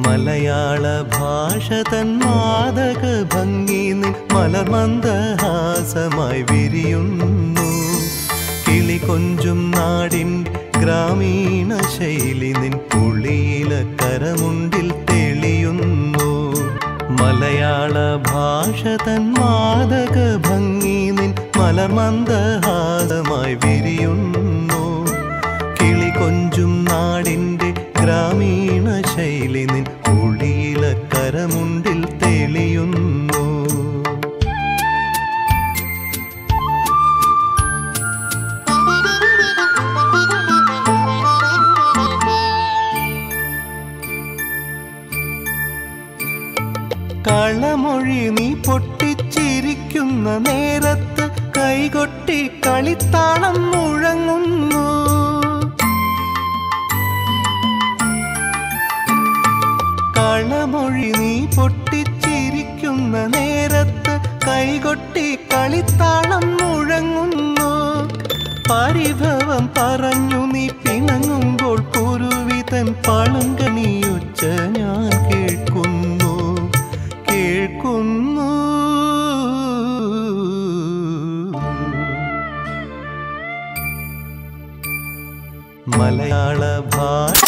മലയാള ഭാഷ തൻ മാദക ഭംഗി നിൻ മലർമന്ദഹാസമായി വിരിയുന്നു. കിളി കൊഞ്ചും നാടിൻ ഗ്രാമീണ ശൈലി നിൻ പുളിയില കരമുണ്ടിൽ തെളിയുന്നു. മലയാള ഭാഷ തൻ മാദക ഭംഗി നിൻ മലർമന്ദഹാസമായി വിരിയുന്നു. കിളി കൊഞ്ചും നാടിൻ്റെ ഗ്രാമീണ ശൈലി നിൻ പുളിയില കരമുണ്ടിൽ തെളിയുന്നു. കളമൊഴി നീ പൊട്ടിച്ചിരിക്കുന്ന നേരത്ത് കൈകൊട്ടി കളിത്താളം മുഴങ്ങുന്നു. കളമൊഴി നീ പൊട്ടിച്ചിരിക്കുന്ന നേരത്ത് കൈകൊട്ടി കളിത്താളം മുഴങ്ങുന്നു. പരിഭവം പറഞ്ഞു നീ പിണങ്ങുമ്പോൾ കുരുവിതൻ പളുങ്കണിയൊച്ച ഞാൻ കേൾക്കുന്നു. മലയാള ഭാഷ